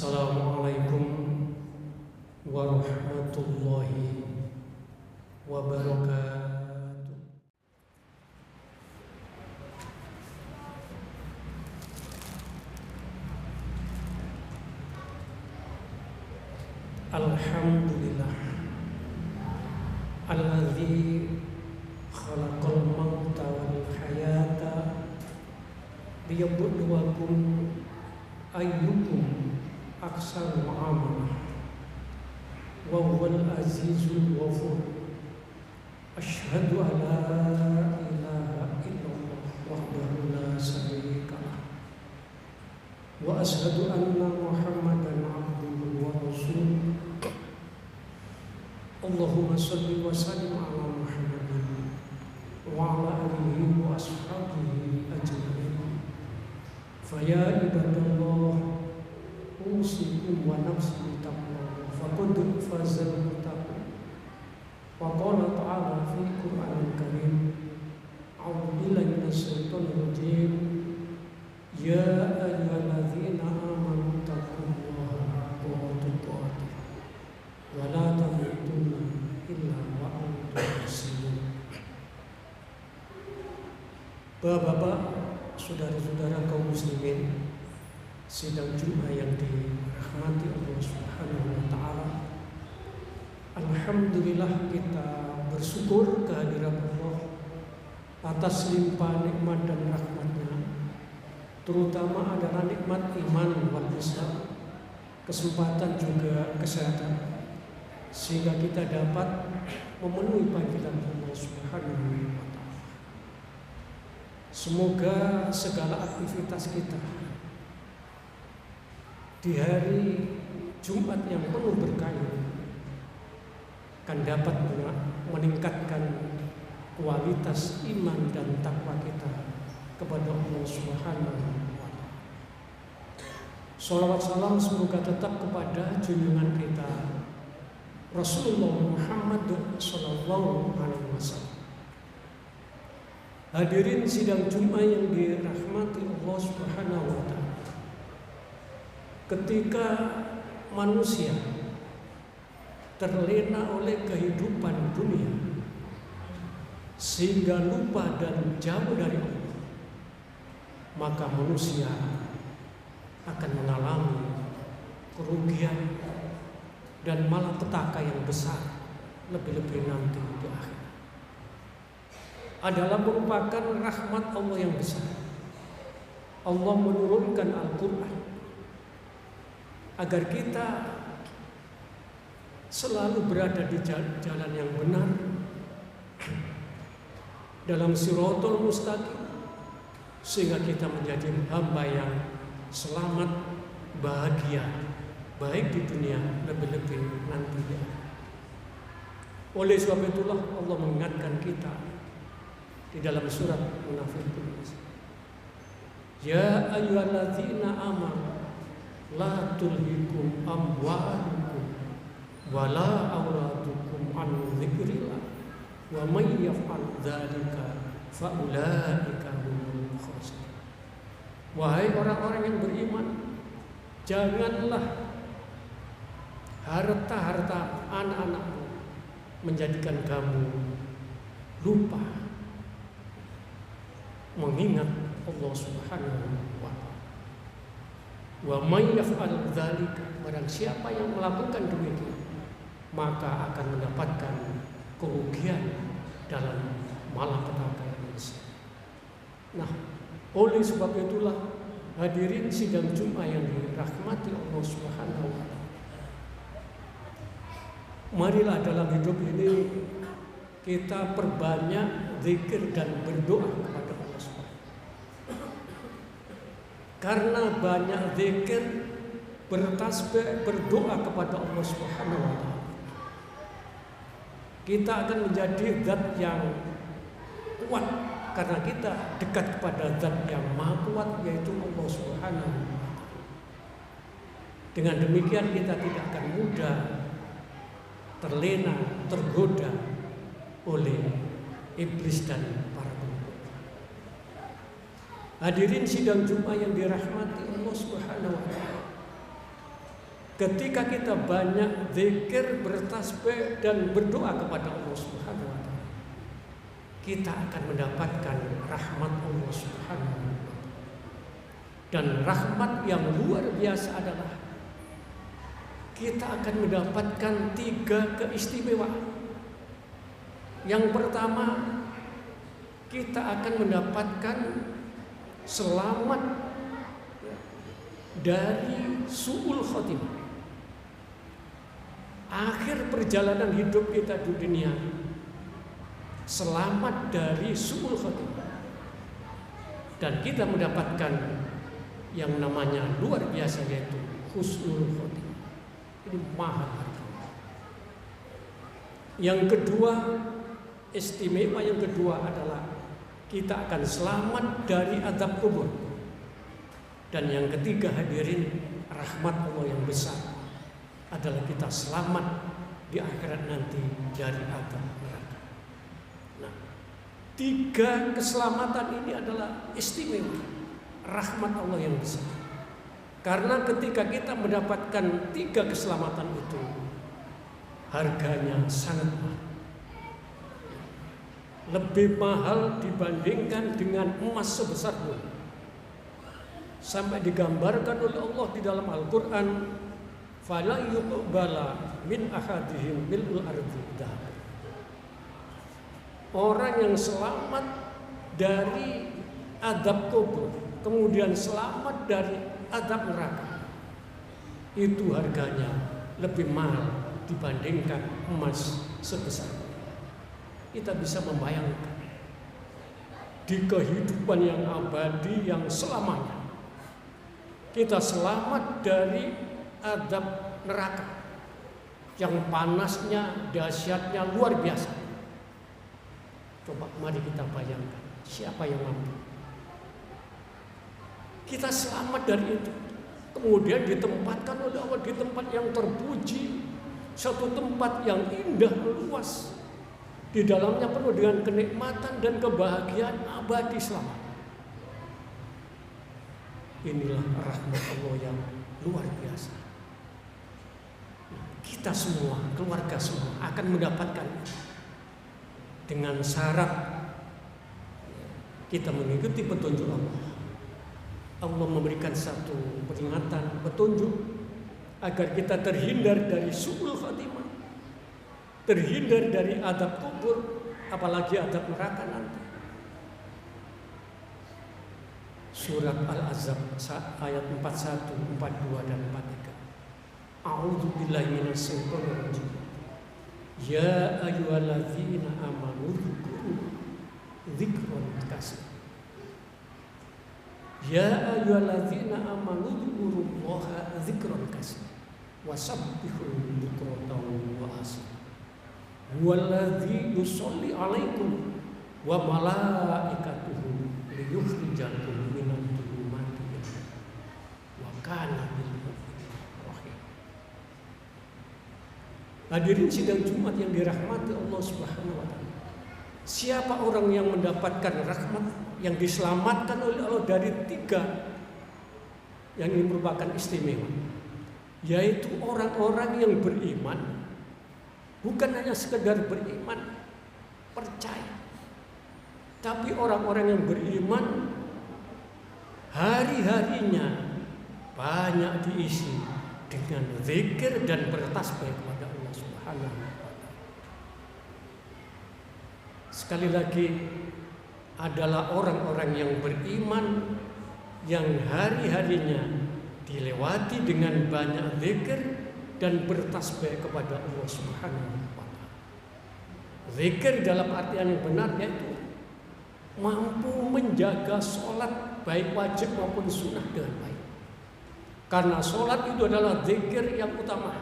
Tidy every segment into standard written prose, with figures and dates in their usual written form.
Assalamualaikum warahmatullahi wabarakatuh. Alhamdulillah alladzi khalaqal mauta wal hayata liyabluwakum ayyukum aksaru amalah wa huwal azizul ghafur. Asyhadu an la ilaha illallah wahdahu la syarika lah wa asyhadu anna Muhammadan abduhu wa rasuluh. Allahumma shalli wa sallim ala Muhammadin wa ala alihi wa ashabihi ajma'in. Fa ya ibadallah usikum wa nafsi bitaqwa faqad fazal muttaqin. Wa qala ta'ala fi Qur'anil Karim, a'udzu billahi minasyaitonir rajim, ya ayyuhalladzina amanu taqullaha haqqa tuqatih wa la tamutunna illa wa antum muslimun. Bapak-bapak, saudara-saudara kaum muslimin, sidang Jumat yang dirahmati Allah Subhanahu wa taala. Alhamdulillah kita bersyukur kehadiran Allah atas limpahan nikmat dan rahmatnya, terutama adalah nikmat iman wal Islam, kesempatan juga kesehatan, sehingga kita dapat memenuhi panggilan Allah Subhanahu wa taala. Semoga segala aktivitas kita di hari Jumat yang penuh berkah akan dapat meningkatkan kualitas iman dan takwa kita kepada Allah Subhanahu wa taala. Shalawat salam semoga tetap kepada junjungan kita Rasulullah Muhammad sallallahu alaihi wasallam. Hadirin sidang Jumat yang dirahmati Allah Subhanahu wa taala. Ketika manusia terlena oleh kehidupan dunia sehingga lupa dan jauh dari Allah, maka manusia akan mengalami kerugian dan malapetaka yang besar, lebih-lebih nanti di akhir. Adalah merupakan rahmat Allah yang besar. Allah menurunkan Al-Quran agar kita selalu berada di jalan yang benar, dalam siratal mustaqim, sehingga kita menjadi hamba yang selamat, bahagia, baik di dunia, lebih-lebih nanti. Oleh sebab itulah Allah mengingatkan kita di dalam surat Munafiqun, ya ayyuhalladzina amanu la tulhikum amwalukum wala auladukum an dzikrillah wa may yaf'al dzalika fa ulaika humul khasirun. Wahai orang-orang yang beriman, janganlah harta-harta anak-anakmu menjadikan kamu lupa mengingat Allah Subhanahu wa taala. Wa may yaf'al dzalika, barang siapa yang melakukan demikian, maka akan mendapatkan kerugian dalam malapetaka yang besar. Nah, oleh sebab itulah hadirin sidang Jumat yang dirahmati Allah Subhanahu wa taala, marilah dalam hidup ini kita perbanyak zikir dan berdoa kepada Allah Subhanahu. Karena banyak zikir, bertasbih, berdoa kepada Allah Subhanahu wa taala, kita akan menjadi zat yang kuat karena kita dekat kepada zat yang maha kuat, yaitu Allah Subhanahu wa taala. Dengan demikian kita tidak akan mudah terlena, tergoda oleh iblis dan para pengikut. Hadirin sidang Jumat yang dirahmati Allah Subhanahu wa taala. ketika kita banyak zikir, bertasbih dan berdoa kepada Allah Subhanahu wa taala, kita akan mendapatkan rahmat Allah Subhanahu wa taala. Dan rahmat yang luar biasa adalah kita akan mendapatkan 3 keistimewaan. Yang pertama, kita akan mendapatkan selamat dari su'ul khotimah. Akhir perjalanan hidup kita di dunia, selamat dari su'ul khotimah. Dan kita mendapatkan yang namanya luar biasa, yaitu husnul khotimah. Ini mahal harganya. Yang kedua, istimewa yang kedua adalah kita akan selamat dari azab kubur. Dan yang ketiga, hadirin, rahmat Allah yang besar adalah kita selamat di akhirat nanti dari azab neraka. Nah, 3 keselamatan ini adalah istimewa, rahmat Allah yang besar. Karena ketika kita mendapatkan 3 keselamatan itu, harganya sangat mahal. Lebih mahal dibandingkan dengan emas sebesar pun. Sampai digambarkan oleh Allah di dalam Al-Quran, fala yuqbala min ahadihim mil'ul ardi dhahab. Orang yang selamat dari azab kubur, kemudian selamat dari azab neraka, itu harganya lebih mahal dibandingkan emas sebesar. Kita bisa membayangkan di kehidupan yang abadi yang selamanya, kita selamat dari azab neraka yang panasnya, dahsyatnya luar biasa. Coba mari kita bayangkan, siapa yang mampu? Kita selamat dari itu. Kemudian ditempatkan oleh Allah di tempat yang terpuji, satu tempat yang indah, luas. Di dalamnya penuh dengan kenikmatan dan kebahagiaan abadi selamanya. Inilah rahmat Allah yang luar biasa. Kita semua, keluarga semua akan mendapatkan itu. Dengan syarat kita mengikuti petunjuk Allah. Allah memberikan satu peringatan, petunjuk agar kita terhindar dari su'ul khatimah, terhindar dari azab kubur, apalagi azab neraka nanti. Surat Al-Ahzab ayat 41, 42 dan 43. A'udzubillahi minasyaitonir rajim. Ya ayyuhalladzina amanu dzikran katsira. Ya ayyuhalladzina amanu dzkurullaha dzikran katsira wasabbihu bukratan wa asila. Walladzi yusolli 'alaikum wa malaikatuhu liyukhrijakum minadh dhulumati wa kana bil mu'minina rahim. Hadirin sidang Jumat yang dirahmati Allah Subhanahu wa taala. Siapa orang yang mendapatkan rahmat, yang diselamatkan oleh Allah dari 3 yang ini merupakan istimewa, yaitu orang-orang yang beriman, bukan hanya sekedar beriman, percaya, tapi orang-orang yang beriman hari-harinya banyak diisi dengan zikir dan bertasbih kepada Allah Subhanahu wa taala. Sekali lagi, adalah orang-orang yang beriman yang hari-harinya dilewati dengan banyak zikir dan bertasbih kepada Allah Subhanahu wa taala. Zikir dalam artian yang benar yaitu mampu menjaga sholat baik wajib maupun sunnah dengan baik. Karena sholat itu adalah zikir yang utama.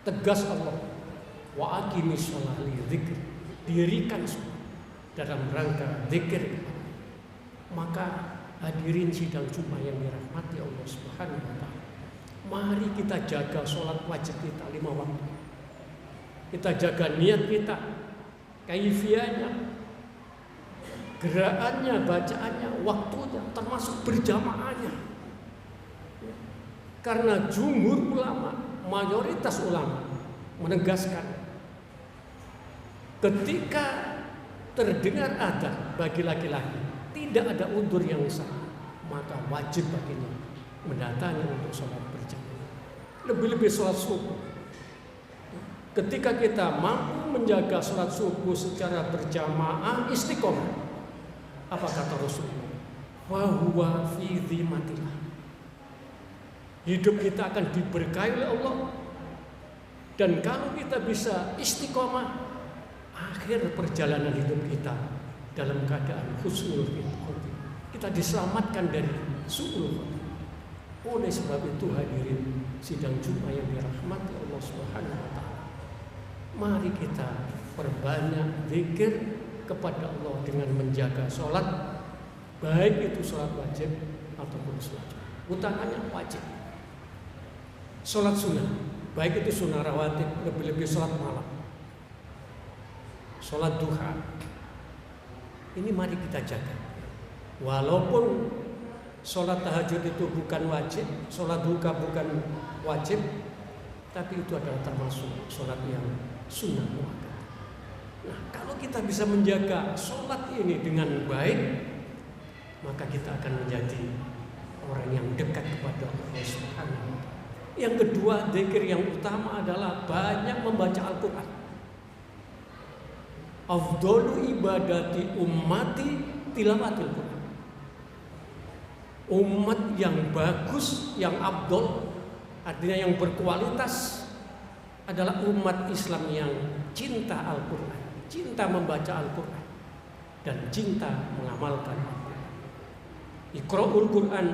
Tegas Allah, wa aqimis sholat li dzikri, dirikan sholat dalam rangka zikir. Maka hadirin sidang Jumat yang dirahmati Allah Subhanahu wa taala, mari kita jaga sholat wajib kita 5 waktu. Kita jaga niat kita, kaifiahnya, gerakannya, bacaannya, waktunya, termasuk berjamaahnya. Karena jumhur ulama, mayoritas ulama menegaskan ketika terdengar adzan bagi laki-laki tidak ada udzur yang sah, maka wajib baginya mendatangi untuk sholat berjamaah. Lebih-lebih sholat subuh. Ketika kita mampu menjaga sholat subuh secara berjamaah istiqomah, apa kata Rasulullah? Wa huwa fi dhimmatillah. Hidup kita akan diberkahi oleh Allah. Dan kalau kita bisa istiqomah, akhir perjalanan hidup kita dalam keadaan husnul khotimah. Kita diselamatkan dari su'ul khotimah. Oleh sebab itu hadirin sidang Jumat yang dirahmati Allah Subhanahu wa taala, mari kita perbanyak zikir kepada Allah dengan menjaga sholat, baik itu sholat wajib ataupun sholat utamanya wajib. Sholat sunnah, baik itu sunnah rawatib, lebih-lebih sholat malam, sholat duha, ini mari kita jaga. Walaupun sholat tahajud itu bukan wajib, sholat duha bukan wajib, tapi itu adalah termasuk sholat yang sunnah muakkad. Nah, kalau kita bisa menjaga sholat ini dengan baik, maka kita akan menjadi orang yang dekat kepada Allah Subhanahu wa taala. Yang kedua, zikir yang utama adalah banyak membaca Al-Quran. Afdalu ibadati ummati tilawatil Quran. Umat yang bagus, yang afdal, artinya yang berkualitas, adalah umat Islam yang cinta Al-Quran, cinta membaca Al-Quran, dan cinta mengamalkan Al-Quran. Iqra'ul Quran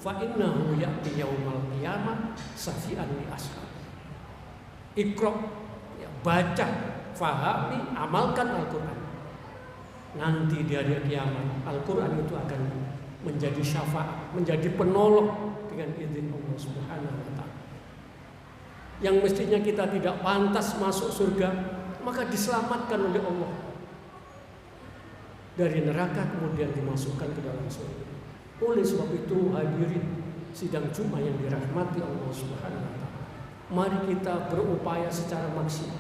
fa innahu ya'ti yaumal qiyamah safi'an li ashab. Iqra', ya, baca, fahami, amalkan Al-Quran. Nanti di hari kiamat Al-Quran itu akan menjadi syafaat, menjadi penolong dengan izin Allah Subhanahu wa taala. Yang mestinya kita tidak pantas masuk surga, maka diselamatkan oleh Allah dari neraka, kemudian dimasukkan ke dalam surga. Oleh sebab itu hadirin sidang Jumat yang dirahmati Allah Subhanahu wa taala, mari kita berupaya secara maksimal.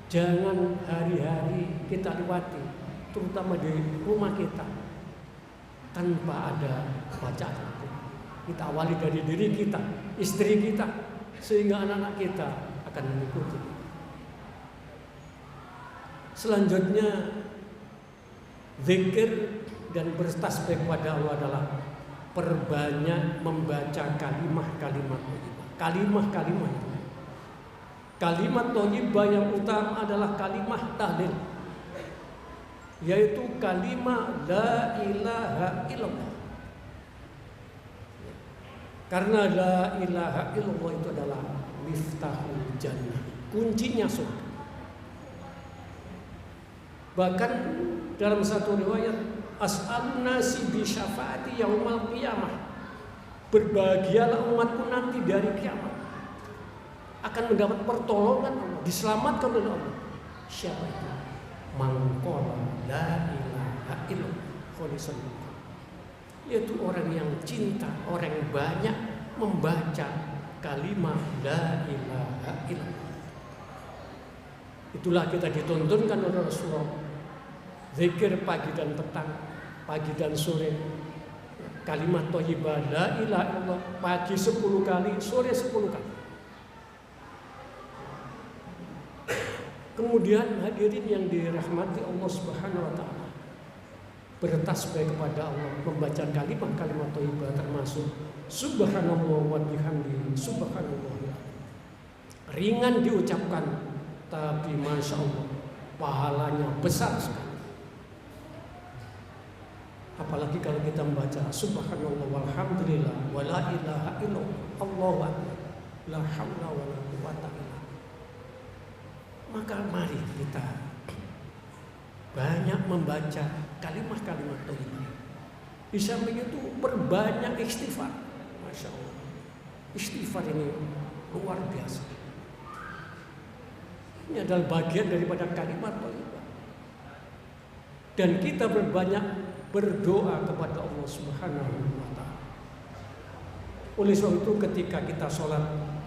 Jangan hari-hari kita lewati, terutama di rumah kita, tanpa ada bacaan Al-Quran. Kita awali dari diri kita, istri kita, sehingga anak-anak kita akan mengikuti. Selanjutnya, zikir dan bertasbih kepada Allah adalah perbanyak membaca kalimat-kalimat thayyibah. Kalimat-kalimat. Kalimat thayyibah yang utama adalah kalimat tahlil, yaitu kalimat la ilaha illallah. Karena la ilaha illallah itu adalah miftahul jannah, kuncinya surga. Bahkan dalam satu riwayat, as'alun nasi bi syafaati yaumal qiyamah, berbahagialah umatku nanti dari kiamat akan mendapat pertolongan Allah, diselamatkan oleh Allah. Siapa itu? Mangkola la ilaha illallah kholisan, yaitu orang yang cinta, orang yang banyak membaca kalimat la ilaha illallah. Itulah kita dituntunkan oleh Rasulullah, zikir pagi dan petang, pagi dan sore, kalimat thayyibah la ilaha illallah, pagi 10 kali, sore 10 kali. Kemudian hadirin yang dirahmati Allah Subhanahu wa taala, bertasbih kepada Allah, membaca kalimat-kalimat thayyibah, termasuk subhanallah wa bihamdihi subhanallah. Ringan diucapkan, tapi masya Allah pahalanya besar sekali. Apalagi kalau kita membaca subhanallah walhamdulillah wa la ilaha illallah Allahu akbar la haula wa la quwwata illa billah. Maka mari kita banyak membaca kalimat-kalimat thayyibah. Di samping itu berbanyak istighfar. Masya Allah, istighfar ini luar biasa. Ini adalah bagian daripada kalimat thayyibah. Dan kita berbanyak berdoa kepada Allah Subhanahu wa taala. Oleh sebab itu ketika kita sholat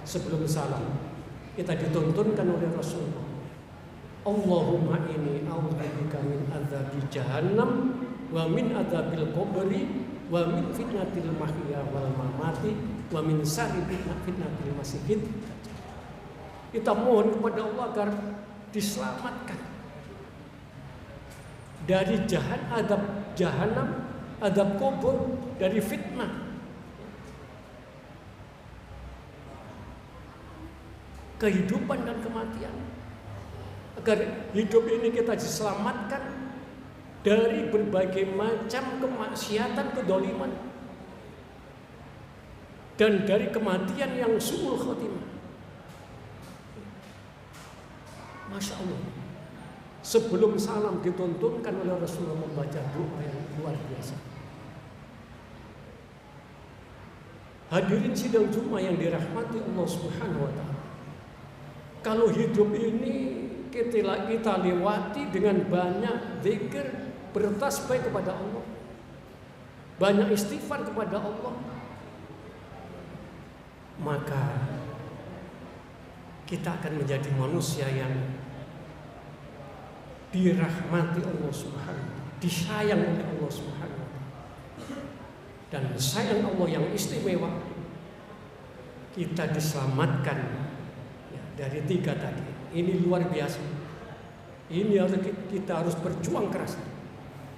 sebelum salam, kita dituntunkan oleh Rasulullah, Allahumma inni a'udzubika min adzabi jahannam wa min adzabil qabri wa min fitnatil mahya wal mamati wa min syarri fitnatil masiihid. Kita mohon kepada Allah agar diselamatkan dari adab jahanam, adab kubur, dari fitnah, kehidupan dan kematian. Agar hidup ini kita diselamatkan dari berbagai macam kemaksiatan, kedoliman, dan dari kematian yang su'ul khotimah. Masya Allah, sebelum salam dituntunkan oleh Rasulullah membaca doa yang luar biasa. Hadirin sidang Jumat yang dirahmati Allah Subhanahu wa Ta'ala, kalau hidup ini kita lewati dengan banyak zikir, bertasbih kepada Allah, banyak istighfar kepada Allah, maka kita akan menjadi manusia yang dirahmati Allah Subhanahu wa Ta'ala, disayang oleh Allah Subhanahu wa Ta'ala. Dan sayang Allah yang istimewa, kita diselamatkan dari 3 tadi. Ini luar biasa. Ini kita harus berjuang keras.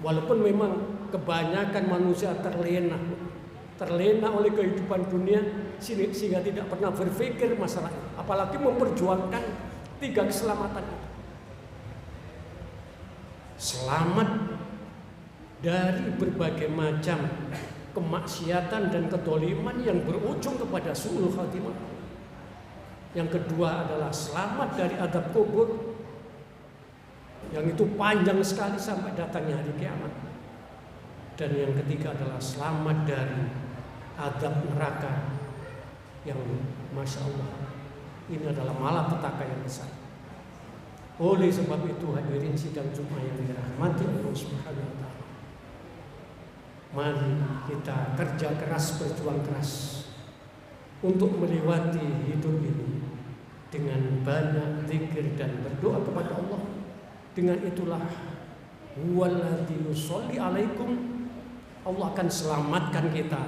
Walaupun memang kebanyakan manusia terlena oleh kehidupan dunia sehingga tidak pernah berpikir masalah ini, apalagi memperjuangkan 3 keselamatan itu. Selamat dari berbagai macam kemaksiatan dan kedoliman yang berujung kepada su'ul khatimah. Yang kedua adalah selamat dari adab kubur, yang itu panjang sekali sampai datangnya hari kiamat. Dan yang ketiga adalah selamat dari adab neraka, yang Masya Allah, ini adalah malapetaka yang besar. Oleh sebab itu hadirin sidang Jumat yang dirahmati Allah Subhanahu wa Ta'ala, mari kita kerja keras, berjuang keras untuk melewati hidup ini dengan banyak zikir dan berdoa kepada Allah. Dengan itulah huwallazi yusolli alaikum, Allah akan selamatkan kita,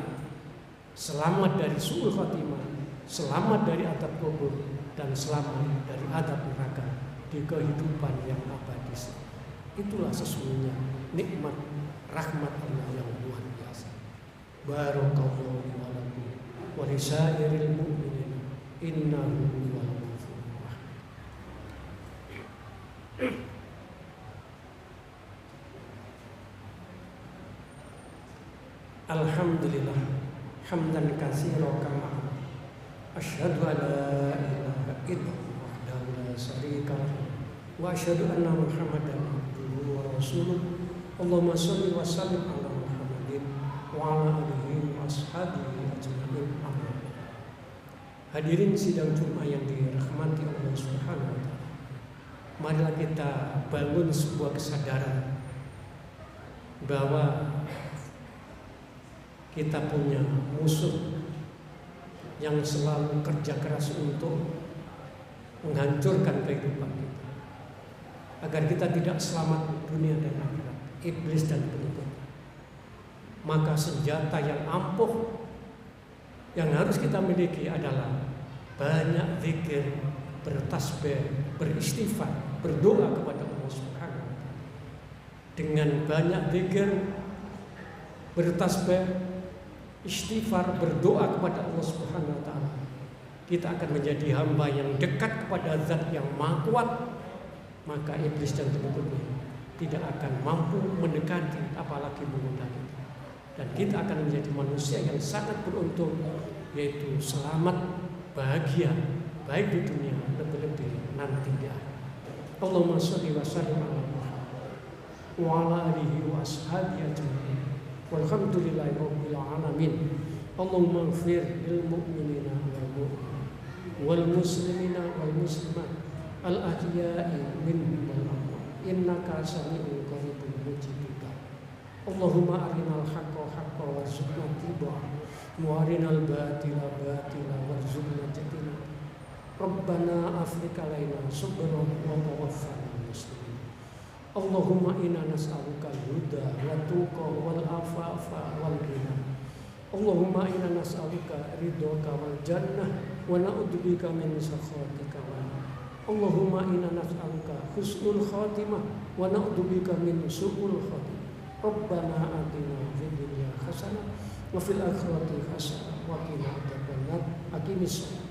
selamat dari su'ul khatimah, selamat dari adab kubur, dan selamat dari adab neraka di kehidupan yang abadi. Itulah sesungguhnya nikmat rahmat Allah yang luar biasa. Barakallahu li wa lakum wa lisairil mu'minin innahu huwal ghafurur rahim. Alhamdulillah hamdan katsiran kama asyhadu an la ilaha illallah wahdahu la syarika lahu wa asyhadu anna Muhammadan abduhu wa rasuluh. Allahumma shalli wa sallim ala Muhammadin wa ala alihi wa ashabihi ajma'in. Hadirin sidang Jumat yang dirahmati Allah Subhanahu wa Ta'ala, marilah kita bangun sebuah kesadaran bahwa kita punya musuh yang selalu kerja keras untuk menghancurkan kehidupan kita, agar kita tidak selamat dunia dan akhirat, iblis dan pengikutnya. Maka senjata yang ampuh yang harus kita miliki adalah banyak zikir, bertasbih, beristighfar, berdoa kepada Allah Subhanahu wa Ta'ala. Dengan banyak zikir, bertasbih, istighfar, berdoa kepada Allah Subhanahu wa Ta'ala, kita akan menjadi hamba yang dekat kepada Zat yang Maha Kuat. Maka iblis dan pengikutnya tidak akan mampu mendekati, apalagi menggoda kita. Dan kita akan menjadi manusia yang sangat beruntung, yaitu selamat, bahagia, baik di dunia, lebih-lebih nanti di akhirat. Allahumma shalli wa sallim ala Muhammad wa ala alihi wa ashabihi ajma'in. Walhamdulillahi rabbil alamin. Allahumma ighfir lil mu'minina wal mu'minat wal muslimina wal muslimat al ahya'i minhum wal amwat innaka sami'un qaribun mujibud. Allahumma arinal haqqa haqqan warzuqna ittiba'ah Warinal batila batila warzuqna jatina. Rabbana afrika alaina sabran wa tawaffana muslimin. Allahumma inna nas'aluka al-huda wa tuqa wal afafa wal ghina. Allahumma inna nas'aluka ridhoka wal jannah wa na'udzubika min sakhatika wa Allahumma inna nas'aluka husnul khatimah wa na'udzubika min su'ul khatimah. Rabbana atina fid dunya hasanah wa fil akhirati hasanah wa qina adzabannar. Aqimis